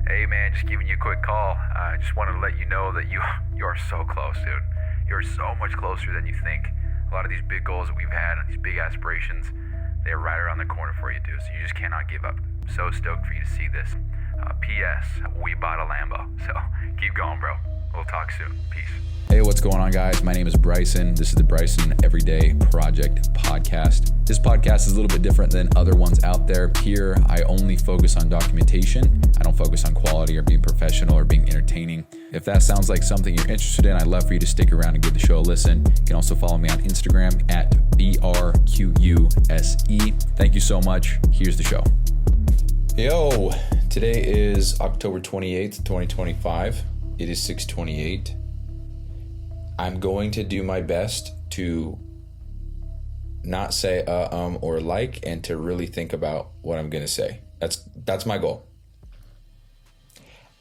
Hey man, just giving you a quick call. I just wanted to let you know that you are so close, dude. You're so much closer than you think. A lot of these big goals that we've had and these big aspirations, they're right around the corner for you, dude. So you just cannot give up. So stoked for you to see this. P.S. We bought a Lambo. So keep going, bro. We'll talk soon. Peace. Hey, what's going on, guys? My name is Bryson. This is the Bryson Everyday Project podcast. This podcast is a little bit different than other ones out there. Here, I only focus on documentation. I don't focus on quality or being professional or being entertaining. If that sounds like something you're interested in, I'd love for you to stick around and give the show a listen. You can also follow me on Instagram at BRQUSE. Thank you so much. Here's the show. Yo, today is October 28th, 2025. It is 6:28. I'm going to do my best to not say or like, and to really think about what I'm going to say. That's my goal.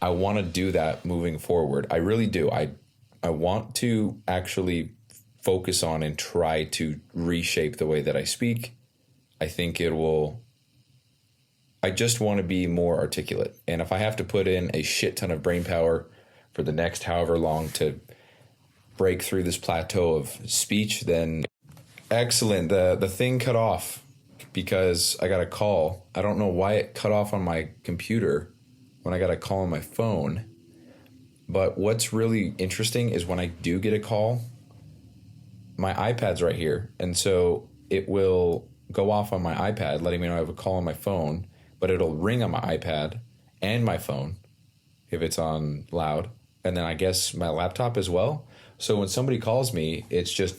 I want to do that moving forward. I really do. I want to actually focus on and try to reshape the way that I speak. I think I just want to be more articulate. And if I have to put in a shit ton of brain power for the next however long to break through this plateau of speech, then excellent. The thing cut off because I got a call. I don't know why it cut off on my computer when I got a call on my phone. But what's really interesting is when I do get a call, my iPad's right here. And so it will go off on my iPad, letting me know I have a call on my phone, but it'll ring on my iPad and my phone if it's on loud. And then I guess my laptop as well. So when somebody calls me, it's just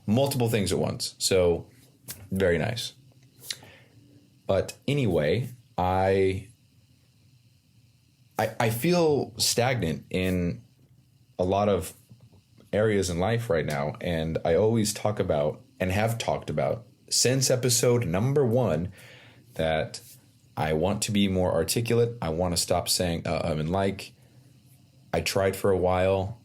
multiple things at once. So very nice. But anyway, I feel stagnant in a lot of areas in life right now. And I always talk about, and have talked about since episode number 1, that I want to be more articulate. I want to stop saying and like. I tried for a while,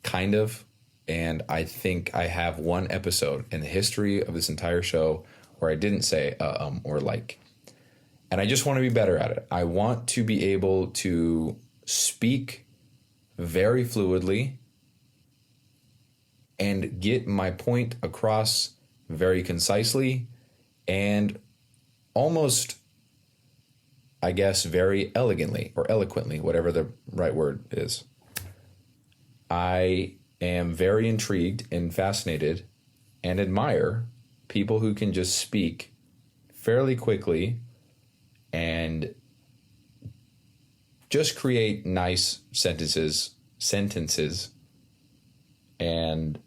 kind of, and I think I have one episode in the history of this entire show where I didn't say or like. And I just want to be better at it. I want to be able to speak very fluidly and get my point across very concisely and almost, I guess, very elegantly or eloquently, whatever the right word is. I am very intrigued and fascinated and admire people who can just speak fairly quickly and just create nice sentences. And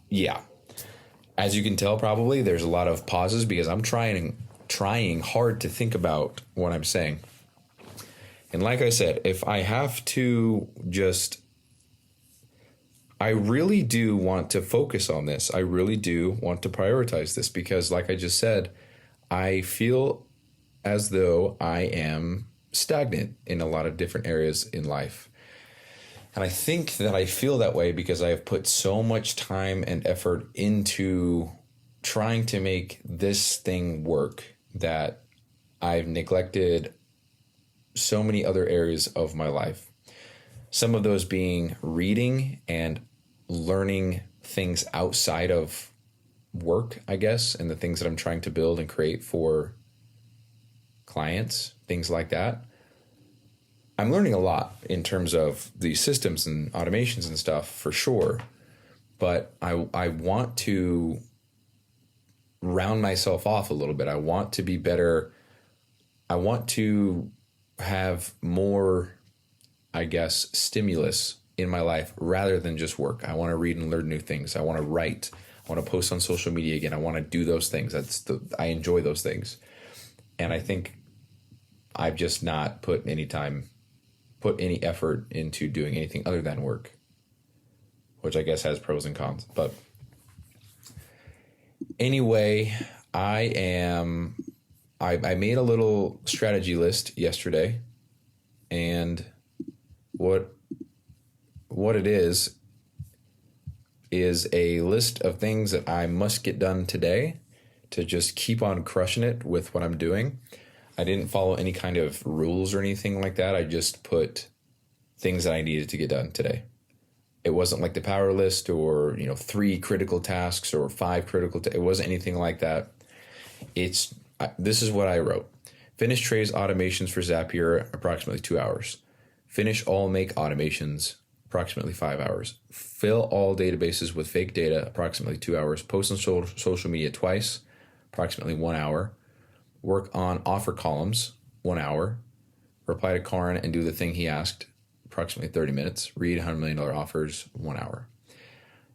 yeah, as you can tell, probably there's a lot of pauses because I'm trying hard to think about what I'm saying. And like I said, if I have to I really do want to focus on this. I really do want to prioritize this because, like I just said, I feel as though I am stagnant in a lot of different areas in life. And I think that I feel that way because I have put so much time and effort into trying to make this thing work that I've neglected so many other areas of my life. Some of those being reading and learning things outside of work, I guess, and the things that I'm trying to build and create for clients, things like that. I'm learning a lot in terms of the systems and automations and stuff for sure, but I want to round myself off a little bit. I want to be better. I want to have more, I guess, stimulus in my life rather than just work. I want to read and learn new things. I want to write. I want to post on social media again. I want to do those things. I enjoy those things. And I think I've just not put any effort into doing anything other than work, which I guess has pros and cons. But anyway, I made a little strategy list yesterday, and what it is a list of things that I must get done today to just keep on crushing it with what I'm doing. I didn't follow any kind of rules or anything like that. I just put things that I needed to get done today. It wasn't like the power list or, 3 critical tasks or 5 critical. It wasn't anything like that. This is what I wrote. Finish Trey's automations for Zapier, approximately 2 hours. Finish all make automations, approximately 5 hours. Fill all databases with fake data, approximately 2 hours. Post on social media twice, approximately 1 hour. Work on offer columns, 1 hour. Reply to Karan and do the thing he asked, approximately 30 minutes. Read $100 million offers, 1 hour.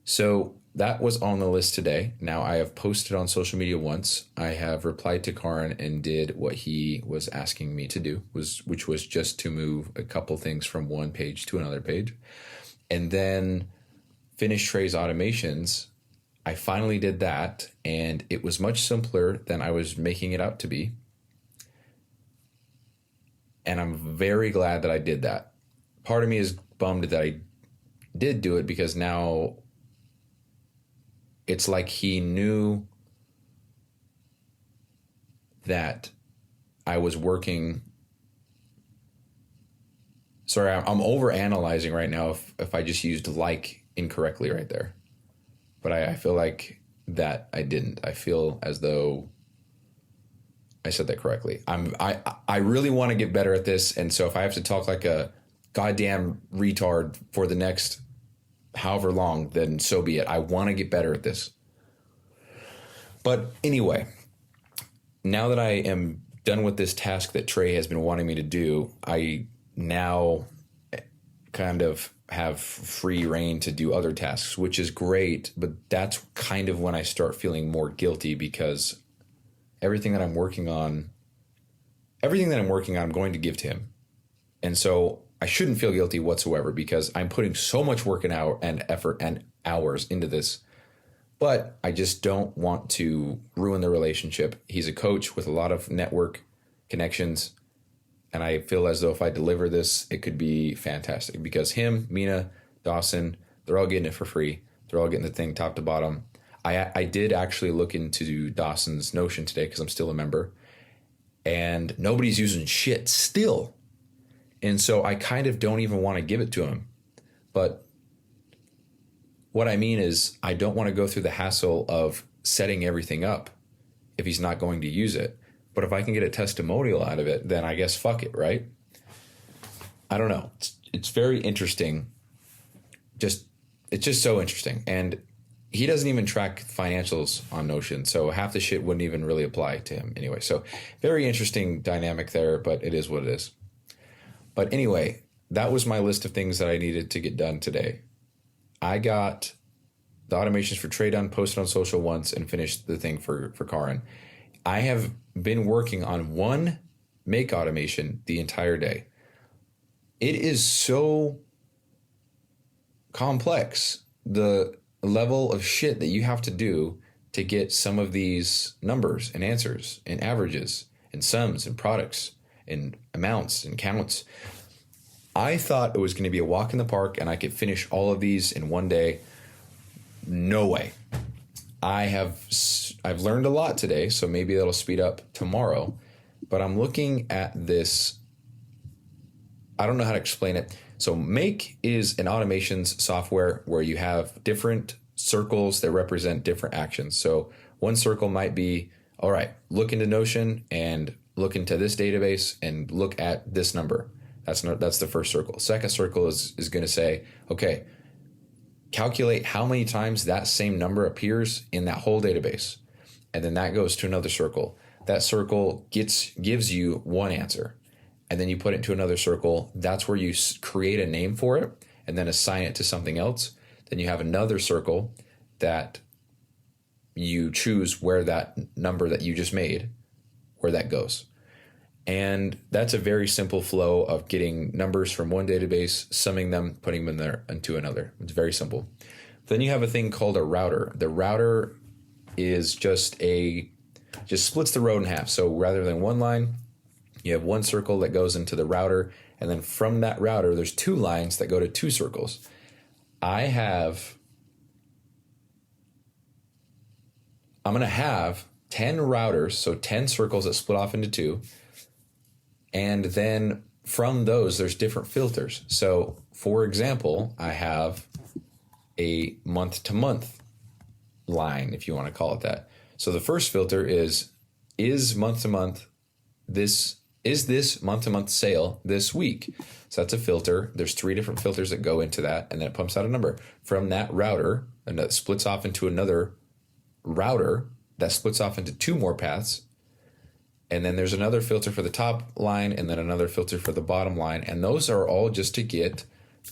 So that was on the list today. Now I have posted on social media once. I have replied to Karan and did what he was asking me to do, which was just to move a couple things from one page to another page. And then finish Trey's automations. I finally did that, and it was much simpler than I was making it out to be. And I'm very glad that I did that. Part of me is bummed that I did do it because now it's like he knew that I was working. Sorry, I'm over analyzing right now if I just used like incorrectly right there. But I feel like that I didn't. I feel as though I said that correctly. I really want to get better at this. And so if I have to talk like a goddamn retard for the next however long, then so be it. I want to get better at this. But anyway, now that I am done with this task that Trey has been wanting me to do, I now kind of have free reign to do other tasks, which is great. But that's kind of when I start feeling more guilty because everything that I'm working on, I'm going to give to him. And so I shouldn't feel guilty whatsoever because I'm putting so much work and effort and hours into this. But I just don't want to ruin the relationship. He's a coach with a lot of network connections. And I feel as though if I deliver this, it could be fantastic because him, Mina, Dawson, they're all getting it for free. They're all getting the thing top to bottom. I did actually look into Dawson's Notion today because I'm still a member. And nobody's using shit still. And so I kind of don't even want to give it to him. But what I mean is I don't want to go through the hassle of setting everything up if he's not going to use it. But if I can get a testimonial out of it, then I guess fuck it, right? I don't know. It's very interesting. It's just so interesting. And he doesn't even track financials on Notion, so half the shit wouldn't even really apply to him anyway. So very interesting dynamic there, but it is what it is. But anyway, that was my list of things that I needed to get done today. I got the automations for Trey done, posted on social once, and finished the thing for Karan. I have been working on one make automation the entire day. It is so complex, the level of shit that you have to do to get some of these numbers and answers and averages and sums and products and amounts and counts. I thought it was going to be a walk in the park and I could finish all of these in one day. No way. I've learned a lot today, so maybe that'll speed up tomorrow. But I'm looking at this. I don't know how to explain it. So Make is an automations software where you have different circles that represent different actions. So one circle might be, all right, look into Notion and look into this database and look at this number. That's the first circle. Second circle is going to say, okay, calculate how many times that same number appears in that whole database. And then that goes to another circle. That circle gives you one answer. And then you put it into another circle. That's where you create a name for it and then assign it to something else. Then you have another circle that you choose where that number that you just made, where that goes. And that's a very simple flow of getting numbers from one database, summing them, putting them in there into another. It's very simple. Then you have a thing called a router. The router is just splits the row in half. So rather than one line, you have one circle that goes into the router, and then from that router, there's two lines that go to two circles. I'm going to have 10 routers, so 10 circles that split off into two. And then from those, there's different filters. So, for example, I have a month-to-month line, if you want to call it that. So the first filter is month-to-month, is this month-to-month sale this week? So that's a filter. There's 3 different filters that go into that, and then it pumps out a number. From that router, and that splits off into another router that splits off into 2 more paths. And then there's another filter for the top line and then another filter for the bottom line. And those are all just to get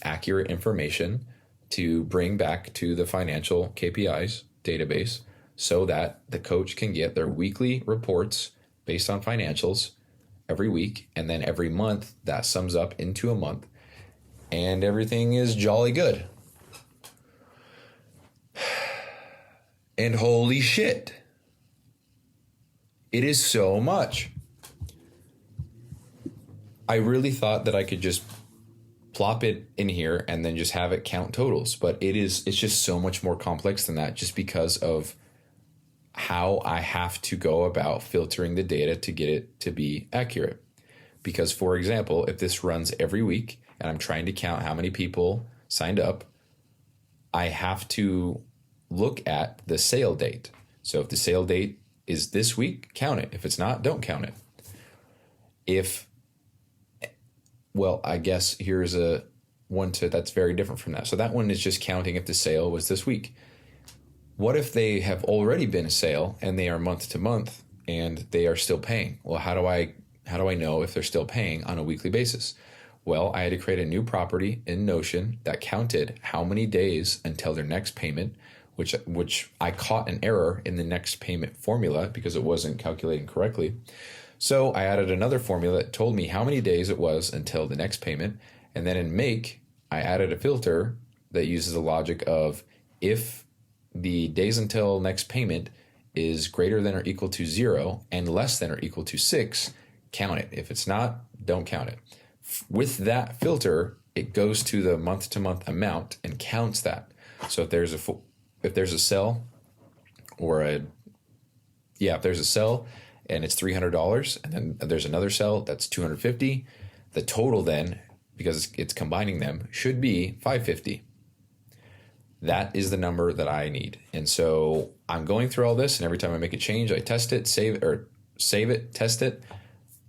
accurate information to bring back to the financial KPIs database so that the coach can get their weekly reports based on financials every week. And then every month that sums up into a month. And everything is jolly good. And holy shit. It is so much. I really thought that I could just plop it in here and then just have it count totals, but it's just so much more complex than that, just because of how I have to go about filtering the data to get it to be accurate. Because, for example, if this runs every week and I'm trying to count how many people signed up, I have to look at the sale date. So if the sale date is this week, count it. If it's not, don't count it. I guess here's a one that's very different from that. So that one is just counting if the sale was this week. What if they have already been a sale and they are month to month and they are still paying? Well, how do I know if they're still paying on a weekly basis? Well, I had to create a new property in Notion that counted how many days until their next payment, which I caught an error in the next payment formula because it wasn't calculating correctly. So I added another formula that told me how many days it was until the next payment. And then in Make, I added a filter that uses the logic of if the days until next payment is greater than or equal to 0 and less than or equal to 6, count it. If it's not, don't count it. With that filter, it goes to the month-to-month amount and counts that. So if there's a sell if there's a sell and it's $300 and then there's another sell that's $250, the total then, because it's combining them, should be $550. That is the number that I need. And so I'm going through all this, and every time I make a change, I test it, save it, test it,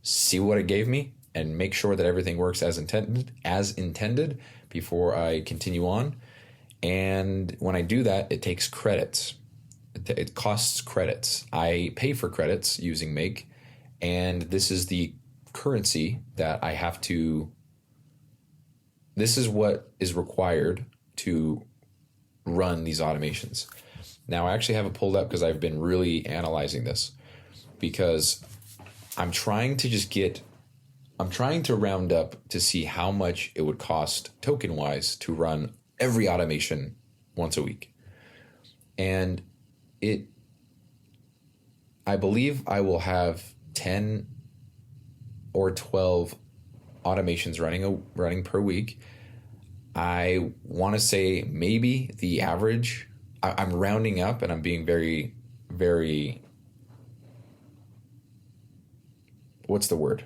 see what it gave me, and make sure that everything works as intended before I continue on. And when I do that, it takes credits. It costs credits. I pay for credits using Make, and this is the currency that I have to. This is what is required to run these automations. Now, I actually have it pulled up because I've been really analyzing this, because I'm trying to round up to see how much it would cost token-wise to run every automation once a week. And I believe I will have 10 or 12 automations running per week. I want to say maybe the average, I'm rounding up and I'm being very, very, what's the word?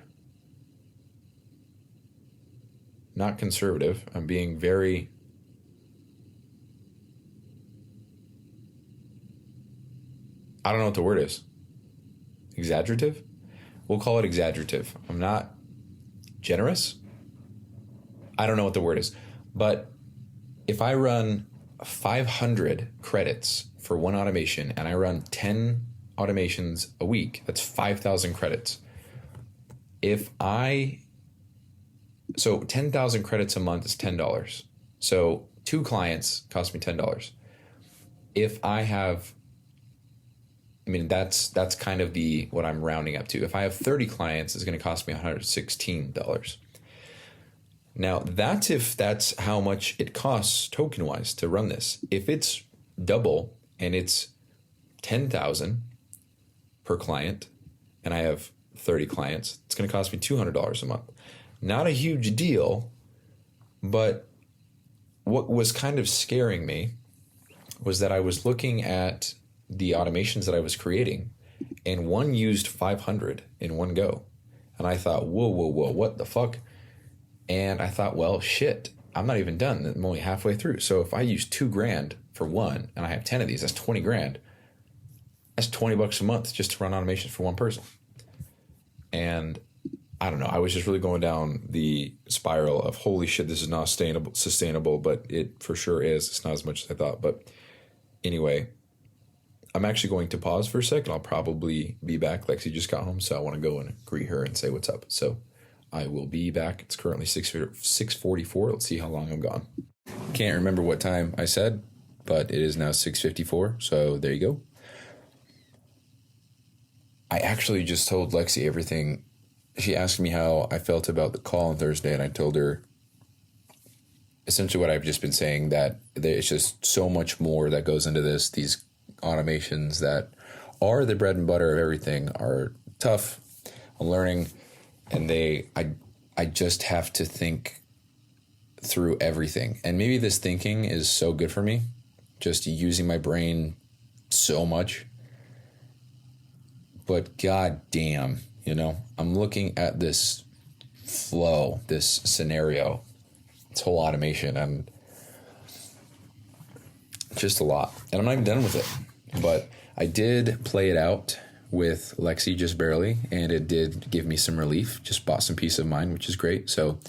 Not conservative. I'm being very, I don't know what the word is. Exaggerative? We'll call it exaggerative. I'm not generous. I don't know what the word is. But if I run 500 credits for one automation and I run 10 automations a week, that's 5,000 credits. So 10,000 credits a month is $10. So 2 clients cost me $10. If I have, that's kind of what I'm rounding up to. If I have 30 clients, it's going to cost me $116. Now, that's how much it costs token-wise to run this. If it's double and it's 10,000 per client, and I have 30 clients, it's going to cost me $200 a month. Not a huge deal, but what was kind of scaring me was that I was looking at the automations that I was creating, and one used 500 in one go. And I thought, whoa, what the fuck? And I thought, well, shit, I'm not even done. I'm only halfway through. So if I use $2,000 for one, and I have 10 of these, that's 20 grand. That's $20 a month just to run automation for one person. And I don't know, I was just really going down the spiral of, holy shit, this is not sustainable, but it for sure is. It's not as much as I thought. But anyway, I'm actually going to pause for a second. I'll probably be back. Lexi just got home, so I want to go and greet her and say what's up. So I will be back. It's currently 6:44. Let's see how long I'm gone. Can't remember what time I said, but it is now 6:54. So there you go. I actually just told Lexi everything. She asked me how I felt about the call on Thursday, and I told her essentially what I've just been saying, that there's just so much more that goes into this. These automations that are the bread and butter of everything are tough. I'm learning, and I just have to think through everything. And maybe this thinking is so good for me, just using my brain so much. But god damn, I'm looking at this flow, this scenario, this whole automation, and just a lot. And I'm not even done with it. But I did play it out with Lexi just barely, and it did give me some relief. Just bought some peace of mind, which is great. So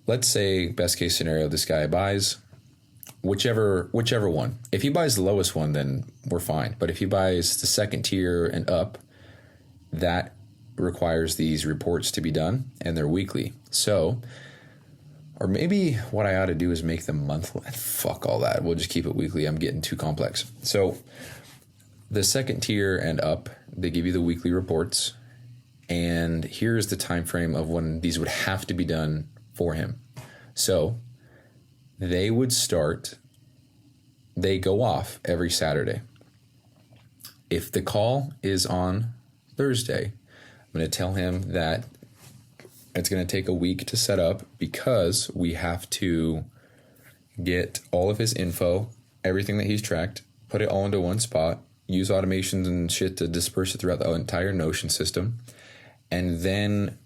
let's say best case scenario, this guy buys whichever one. If he buys the lowest one, then we're fine. But if he buys the second tier and up, that requires these reports to be done, and they're weekly. So, or maybe what I ought to do is make them monthly. Fuck all that. We'll just keep it weekly. I'm getting too complex. So the second tier and up, they give you the weekly reports, and here's the time frame of when these would have to be done for him. So they go off every Saturday. If the call is on Thursday, I'm going to tell him that it's going to take a week to set up, because we have to get all of his info, everything that he's tracked, put it all into one spot, use automations and shit to disperse it throughout the entire Notion system, and then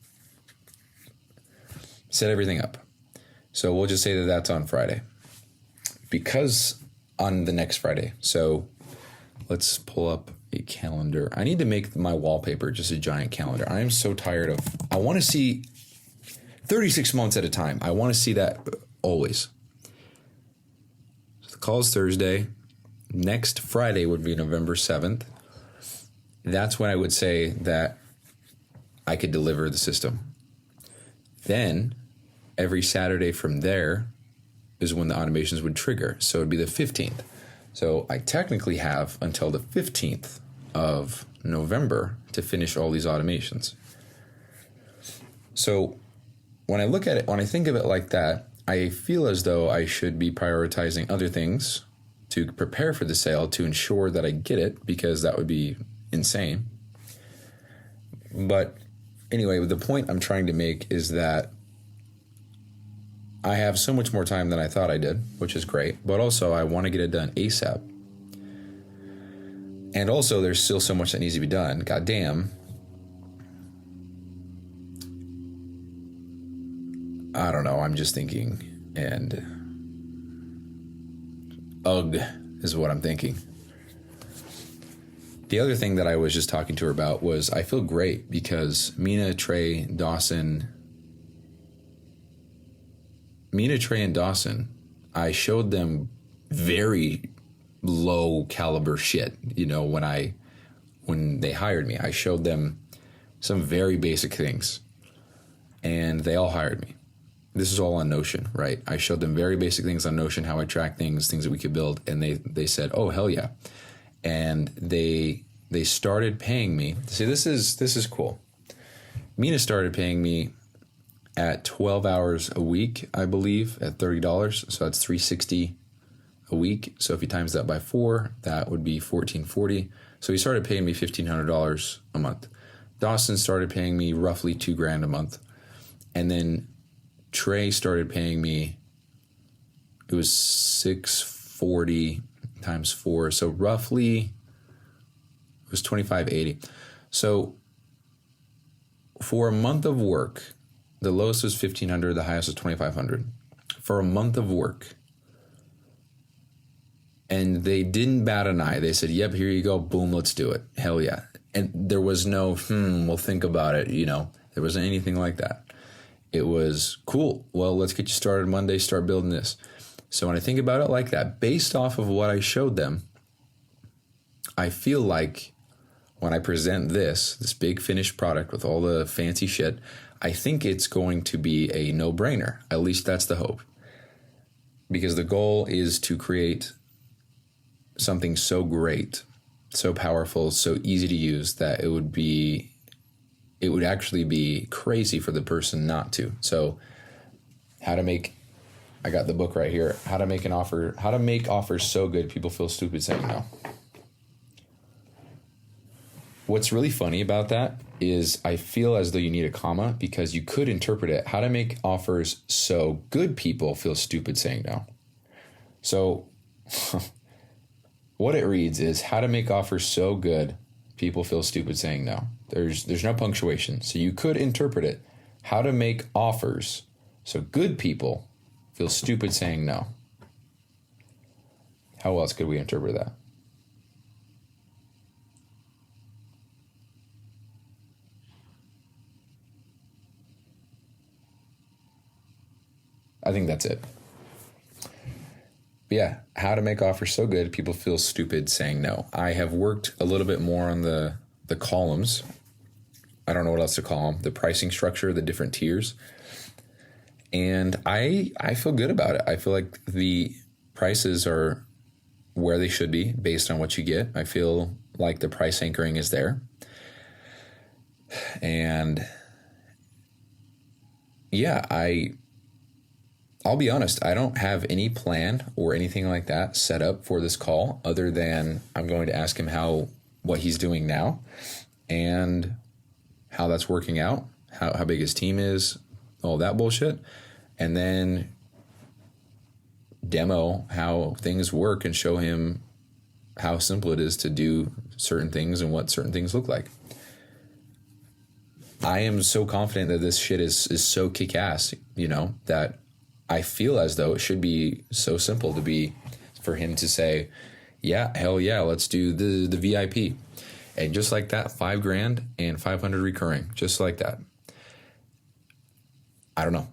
set everything up. So we'll just say that that's on Friday, because on the next Friday. So let's pull up a calendar. I need to make my wallpaper just a giant calendar. I am so tired of, I want to see 36 months at a time. I want to see that always. So the call is Thursday. Next Friday would be November 7th. That's when I would say that I could deliver the system. Then every Saturday from there is when the automations would trigger. So it'd be the 15th. So I technically have until the 15th of November to finish all these automations. So when I look at it, when I think of it like that, I feel as though I should be prioritizing other things to prepare for the sale to ensure that I get it, because that would be insane. But anyway, the point I'm trying to make is that I have so much more time than I thought I did, which is great. But also, I want to get it done ASAP. And also, there's still so much that needs to be done. God damn. I don't know. I'm just thinking. And ugh is what I'm thinking. The other thing that I was just talking to her about was I feel great because Mina, Trey, and Dawson, I showed them very low caliber shit. When they hired me, I showed them some very basic things, and they all hired me. This is all on Notion, right? I showed them very basic things on Notion, how I track things that we could build, and they said, "Oh, hell yeah." And they started paying me. See, this is cool. Mina started paying me at 12 hours a week, I believe, at $30. So that's $360 a week. So if you times that by 4, that would be $1,440. So he started paying me $1,500 a month. Dawson started paying me roughly $2,000 a month. And then Trey started paying me, it was $640 times 4. So roughly It was 2580. So for a month of work, the lowest was 1500, the highest was 2500. For a month of work. And they didn't bat an eye. They said, yep, here you go. Boom, let's do it. Hell yeah. And there was no, we'll think about it. There wasn't anything like that. It was cool. Well, let's get you started Monday, start building this. So when I think about it like that, based off of what I showed them, I feel like when I present this big finished product with all the fancy shit, I think it's going to be a no-brainer. At least that's the hope. Because the goal is to create something so great, so powerful, so easy to use that it would actually be crazy for the person not to. So I got the book right here, how to make offers so good people feel stupid saying no. What's really funny about that is I feel as though you need a comma because you could interpret it, how to make offers so good people feel stupid saying no. So what it reads is how to make offers so good people feel stupid saying no. There's no punctuation. So you could interpret it, how to make offers so good people feel stupid saying no. How else could we interpret that? I think that's it. But yeah, how to make offers so good people feel stupid saying no. I have worked a little bit more on the columns. I don't know what else to call them. The pricing structure, the different tiers. And I feel good about it. I feel like the prices are where they should be based on what you get. I feel like the price anchoring is there. And yeah, I'll be honest, I don't have any plan or anything like that set up for this call other than I'm going to ask him what he's doing now and how that's working out, how big his team is, all that bullshit, and then demo how things work and show him how simple it is to do certain things and what certain things look like. I am so confident that this shit is so kick-ass, that I feel as though it should be so simple for him to say, yeah, hell yeah, let's do the VIP. And just like that, $5,000 and 500 recurring, just like that. I don't know.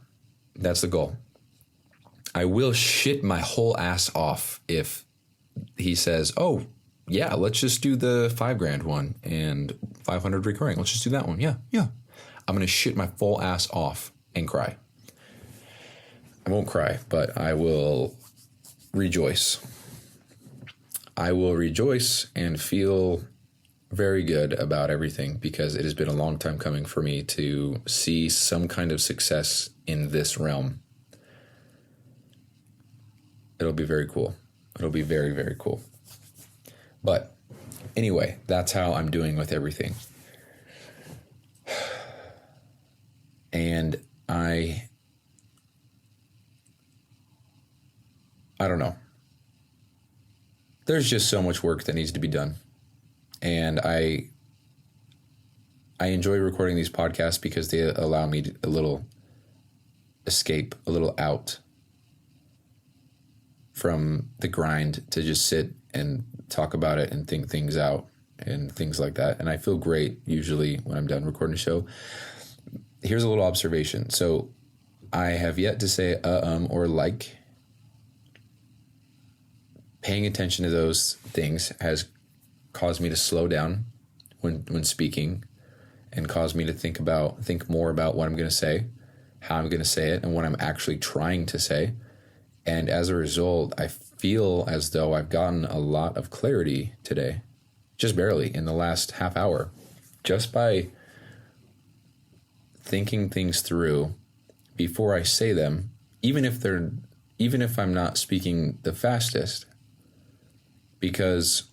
That's the goal. I will shit my whole ass off if he says, oh, yeah, let's just do the $5,000 one and 500 recurring. Let's just do that one. Yeah. I'm going to shit my full ass off and cry. I won't cry, but I will rejoice. I will rejoice and feel very good about everything because it has been a long time coming for me to see some kind of success in this realm. It'll be very cool. It'll be very, very cool. But anyway, that's how I'm doing with everything. And I don't know. There's just so much work that needs to be done. And I enjoy recording these podcasts because they allow me a little escape, a little out from the grind to just sit and talk about it and think things out and things like that. And I feel great usually when I'm done recording a show. Here's a little observation. So I have yet to say or like. Paying attention to those things has caused me to slow down when speaking and caused me to think more about what I'm going to say, how I'm going to say it, and what I'm actually trying to say. And as a result, I feel as though I've gotten a lot of clarity today, just barely in the last half hour, just by thinking things through before I say them, even if I'm not speaking the fastest. Because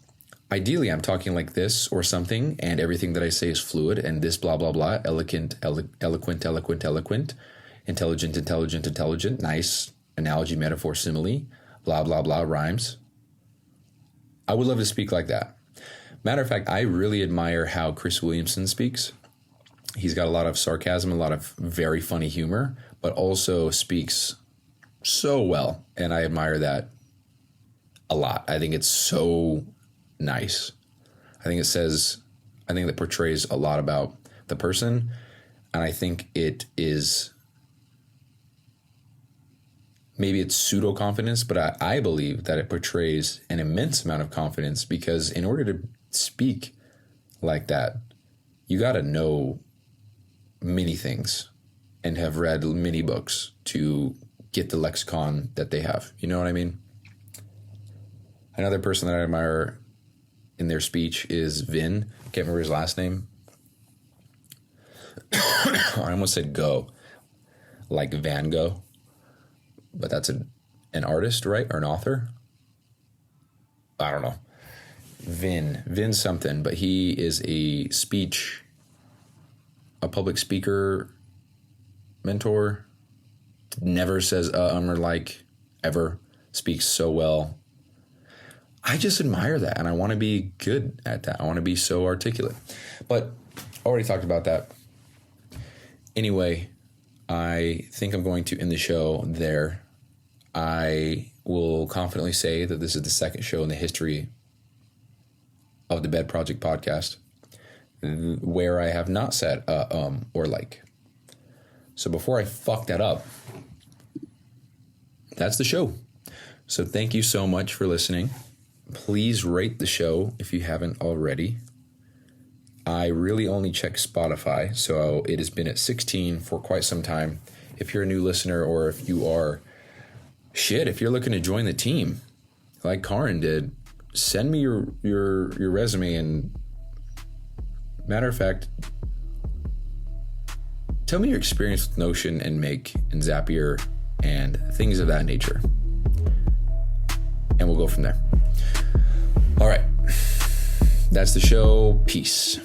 ideally I'm talking like this or something and everything that I say is fluid and this blah, blah, blah, eloquent, intelligent, nice, analogy, metaphor, simile, blah, blah, blah, rhymes. I would love to speak like that. Matter of fact, I really admire how Chris Williamson speaks. He's got a lot of sarcasm, a lot of very funny humor, but also speaks so well. And I admire that a lot. I think it's so nice. I think that portrays a lot about the person. And I think it is, maybe it's pseudo confidence, but I believe that it portrays an immense amount of confidence, because in order to speak like that, you got to know many things and have read many books to get the lexicon that they have. You know what I mean? Another person that I admire in their speech is Vin. Can't remember his last name. I almost said Go, like Van Gogh, but that's an artist, right? Or an author? I don't know. Vin something, but he is a public speaker, mentor, never says or like, ever, speaks so well. I just admire that, and I want to be good at that. I want to be so articulate. But already talked about that. Anyway, I think I'm going to end the show there. I will confidently say that this is the second show in the history of the Bed Project podcast where I have not said or like. So before I fuck that up, that's the show. So thank you so much for listening. Please rate the show if you haven't already. I really only check Spotify, so it has been at 16 for quite some time. If you're a new listener, or if you are, if you're looking to join the team, like Karin did, send me your resume, and matter of fact, tell me your experience with Notion and Make and Zapier and things of that nature. And we'll go from there. All right. That's the show. Peace.